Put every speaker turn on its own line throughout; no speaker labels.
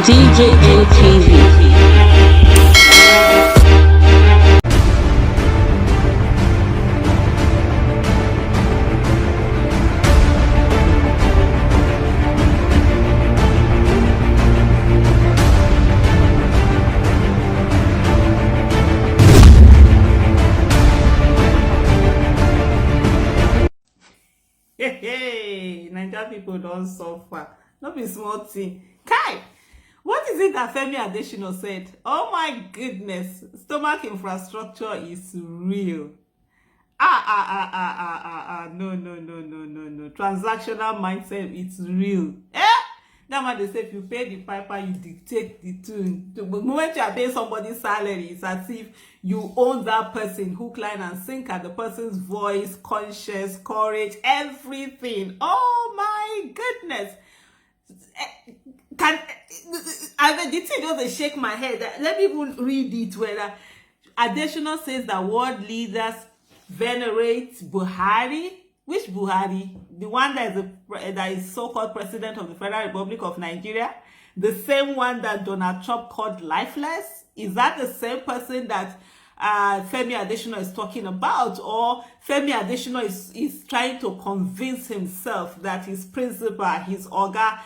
DJ ATV.
Hey, Nigerian people don't suffer. Not be small thing. Kai, what is it that Femi Adesina said? Oh my goodness, stomach infrastructure is real. No. Transactional mindset, it's real. That man, they say if you pay the piper, you dictate the tune. The moment you are paying somebody's salary, it's as if you own that person, hook, line, and sinker, the person's voice, conscience, courage, everything. Oh my goodness. I mean, the thing just shake my head. Let me even read it. Whether Adesina says that world leaders venerate Buhari. Which Buhari? The one that is so-called president of the Federal Republic of Nigeria? The same one that Donald Trump called lifeless? Is that the same person that Femi Adesina is talking about? Or Femi Adesina is trying to convince himself that his principal, his Oga,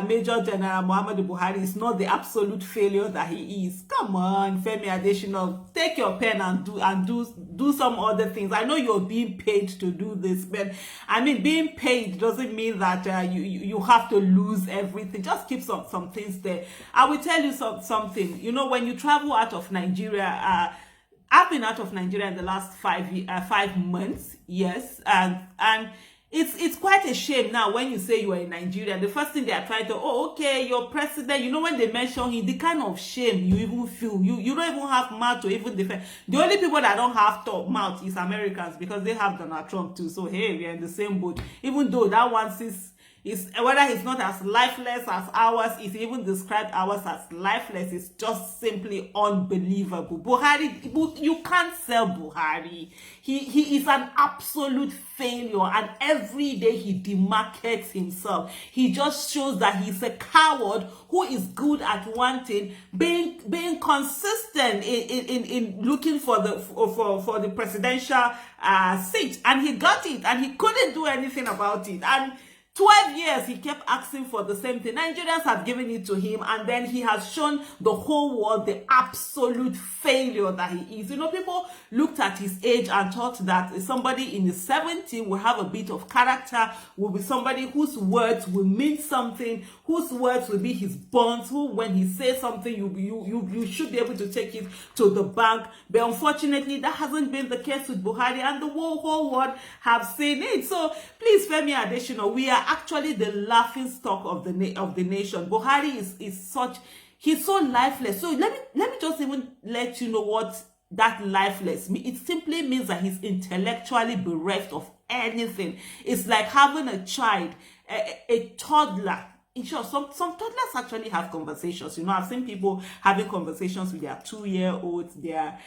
Major General Muhammadu Buhari is not the absolute failure that he is? Come on, Femi Adesina, take your pen and do some other things. I know you're being paid to do this, but I mean, being paid doesn't mean that you have to lose everything. Just keep some things there. I will tell you something. You know, when you travel out of Nigeria, I've been out of Nigeria in the last 5 months, yes, and it's quite a shame now when you say you are in Nigeria. The first thing they are trying to, oh, okay, your president, you know, when they mention him, the kind of shame you even feel, you don't even have mouth to even defend. The only people that don't have mouth is Americans, because they have Donald Trump too. So hey, we are in the same boat. Even though that one is whether he's not as lifeless as ours, if he even described ours as lifeless, it's just simply unbelievable. Buhari, you can't sell Buhari. He is an absolute failure, and every day he demarcates himself. He just shows that he's a coward who is good at one thing, being consistent in looking for the presidential seat, and he got it, and he couldn't do anything about it. And 12 years, he kept asking for the same thing. Nigerians have given it to him, and then he has shown the whole world the absolute failure that he is. You know, people looked at his age and thought that somebody in his 70s will have a bit of character, will be somebody whose words will mean something, whose words will be his bonds, who, when he says something, you should be able to take it to the bank. But unfortunately, that hasn't been the case with Buhari, and the whole world have seen it. So please, Femi Adesina, we are actually the laughing stock of the nation. Buhari he's so lifeless. So let me just even let you know what that lifeless means. It simply means that he's intellectually bereft of anything. It's like having a child, a toddler. In short, some toddlers actually have conversations. You know, I've seen people having conversations with their 2-year-olds, their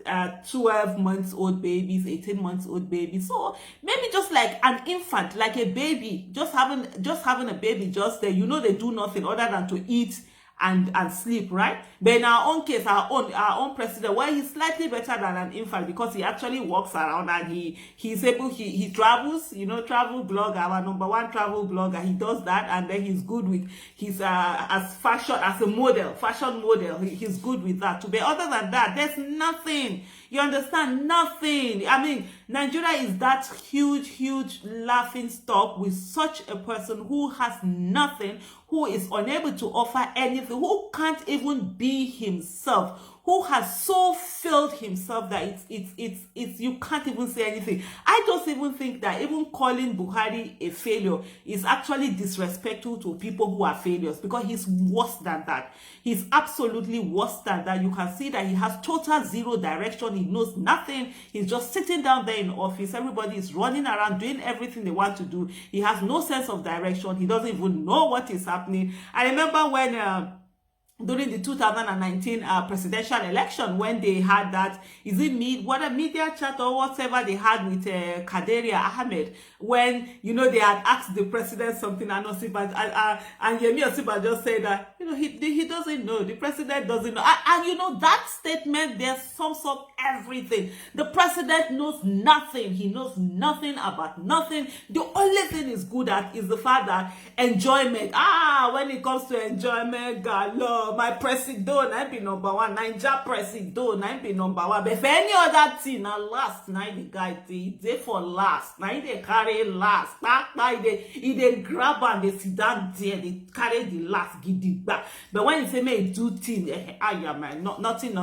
12-month-old babies, 18-month-old babies. So maybe just like an infant, like a baby, just having a baby just there. You know, they do nothing other than to eat and sleep, right? But in our own case, our own president, well, he's slightly better than an infant, because he actually walks around, and he travels, you know, travel blogger, our #1 travel blogger. He does that, and then he's good with his as a model, fashion model. He's good with that too. But other than that, there's nothing. You understand? Nothing. I mean, Nigeria is that huge laughing stock with such a person who has nothing, who is unable to offer anything, who can't even be himself, who has so failed himself that it's you can't even say anything. I just even think that even calling Buhari a failure is actually disrespectful to people who are failures, because he's worse than that. He's absolutely worse than that. You can see that he has total zero direction. He knows nothing. He's just sitting down there in office. Everybody is running around doing everything they want to do. He has no sense of direction. He doesn't even know what is happening. I remember when during the 2019 presidential election, when they had that, is it a media chat or whatever they had with Kaderia Ahmed, when, they had asked the president something, and Yemi Osiba just said that, he doesn't know, the president doesn't know. And that statement there sums up everything. The president knows nothing. He knows nothing about nothing. The only thing he's good at is the fact that enjoyment. When it comes to enjoyment, God, my president, I be number one. Niger president, I be number one. But for any other thing, now last night the guy they for last. Now they carry last. They grab and they sit down there. They carry the last, give it back. But when you say me do thing, man, nothing.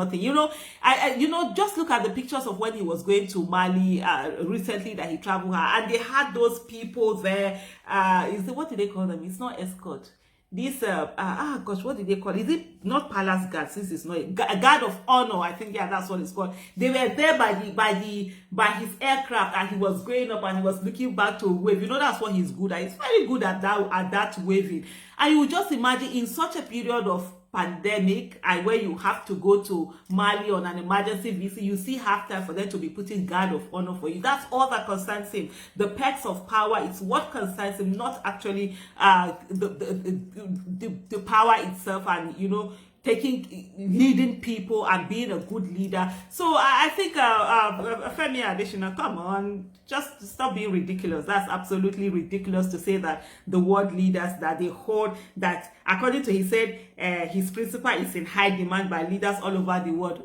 Just look at the pictures of when he was going to Mali recently that he traveled, and they had those people there. What do they call them? It's not escort. This what did they call it? Is it not palace guard? Since it's not a guard of honor, I think, yeah, that's what it's called. They were there by his aircraft, and he was going up and he was looking back to wave. That's what he's good at. He's very good at that waving. And you just imagine in such a period of pandemic, and where you have to go to Mali on an emergency visit, you see half time for them to be putting guard of honor for you. That's all that concerns him. The perks of power, it's what concerns him, not actually the power itself, and leading people and being a good leader. So I think Femi Adesina, come on, just stop being ridiculous. That's absolutely ridiculous to say that the world leaders that they hold, that according to he said his principle is in high demand by leaders all over the world.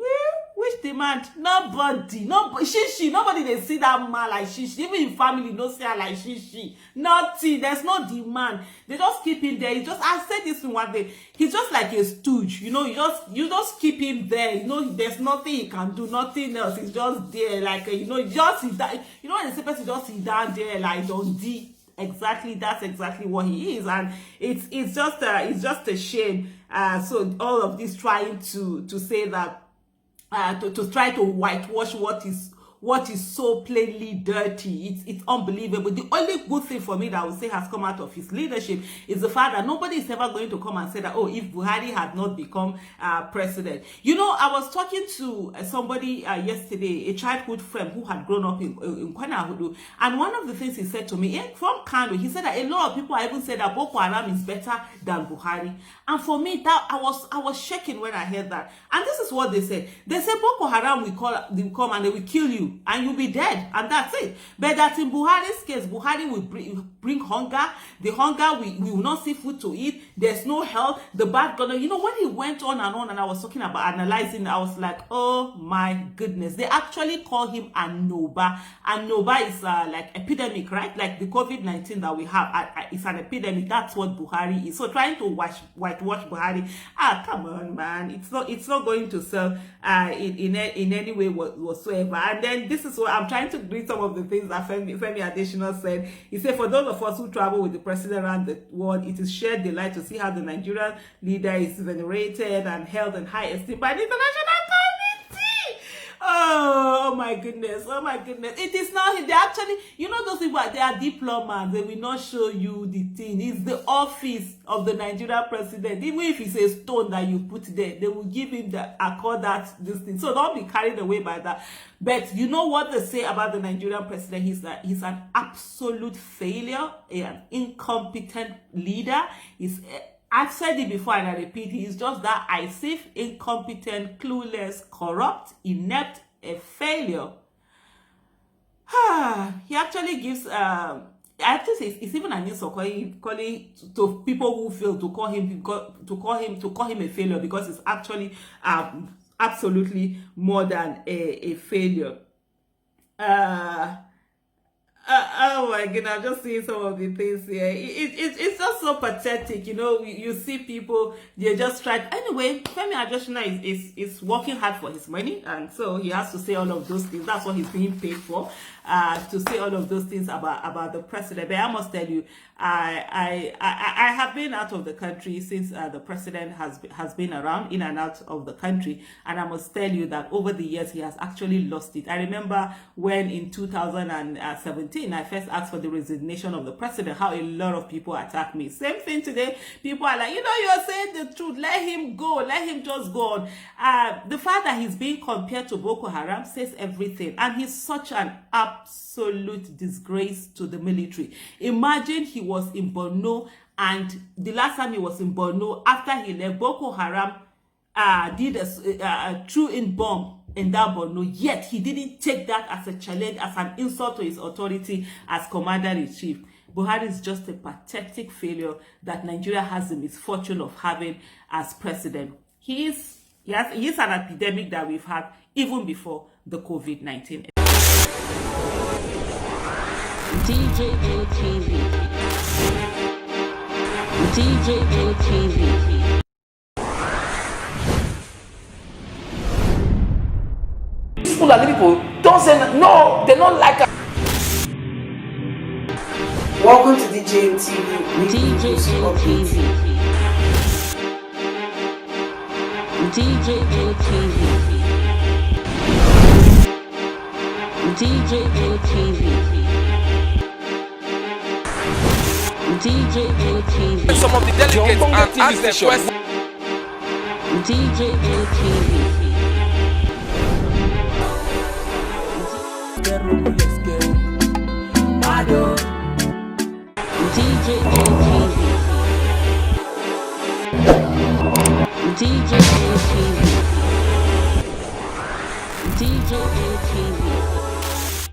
Which demand? Nobody. Nobody they see that man like Shishi. Even in family, no see her like Shishi. Nothing. There's no demand. They just keep him there. I said this in one day. He's just like a stooge. You just keep him there. There's nothing he can do. Nothing else. He's just there. Like, just sit down. When the person just sit down there like Dundee. Exactly, that's exactly what he is, and it's just a shame. So all of this trying to say that. To try to whitewash what is so plainly dirty. It's unbelievable. The only good thing for me that I would say has come out of his leadership is the fact that nobody is ever going to come and say that, if Buhari had not become president. I was talking to somebody yesterday, a childhood friend who had grown up in Kwana Hudu, and one of the things he said to me, from Kano, he said that a lot of people even said that Boko Haram is better than Buhari. And for me, that I was shaking when I heard that. And this is what they said. They said Boko Haram will come and they will kill you and you'll be dead, and that's it. But that in Buhari's case, Buhari will bring hunger. The hunger, we will not see food to eat. There's no health. The bad governor. When he went on, and I was talking about analyzing, I was like, oh my goodness. They actually call him Anoba. Anoba is like epidemic, right? Like the COVID-19 that we have. It's an epidemic. That's what Buhari is. So trying to whitewash Buhari, come on, man. It's not going to sell in any way whatsoever. And then this is what I'm trying to read some of the things that Femi Adesina said. He said, for those of us who travel with the president around the world, it is shared delight to see how the Nigerian leader is venerated and held in high esteem by the international community. Oh my goodness. It is not, they actually, those people, they are diplomats. They will not show you the thing. It's the office of the Nigerian president. Even if it's a stone that you put there, they will give him this thing. So don't be carried away by that. But you know what they say about the Nigerian president? He's an absolute failure, an incompetent leader. I've said it before and I repeat, he's just that ISIF, incompetent, clueless, corrupt, inept, a failure. He actually gives, I have to say, it's even an insult calling to people who fail to call him a failure, because it's actually absolutely more than a failure. Oh my goodness, I'm just seeing some of the things here. It's just so pathetic, you see people, they just try. Anyway, Femi Adesina is working hard for his money, and so he has to say all of those things. That's what he's being paid for. to say all of those things about the president. But I must tell you, I have been out of the country since the president has been around, in and out of the country, and I must tell you that over the years he has actually lost it. I remember when in 2017 I first asked for the resignation of the president, how a lot of people attacked me. Same thing today. People are like, you're saying the truth. Let him go. Let him just go on. The fact that he's being compared to Boko Haram says everything, and he's such an absolute disgrace to the military. Imagine he was in Borno, and the last time he was in Borno, after he left, Boko Haram did a threw-in bomb in that Borno, yet he didn't take that as a challenge, as an insult to his authority as commander-in-chief. Buhari is just a pathetic failure that Nigeria has the misfortune of having as president. He is an epidemic that we've had even before the COVID-19.
DJ NTV. DJ NTV.
Fulani people don't say no, they don't like us.
Welcome to DJ NTV.
DJ NTV. DJ NTV. DJ NTV. DJ NTV.
Some of the delegates and ask the question.
DJ NTV. DJ NTV. DJ NTV. DJ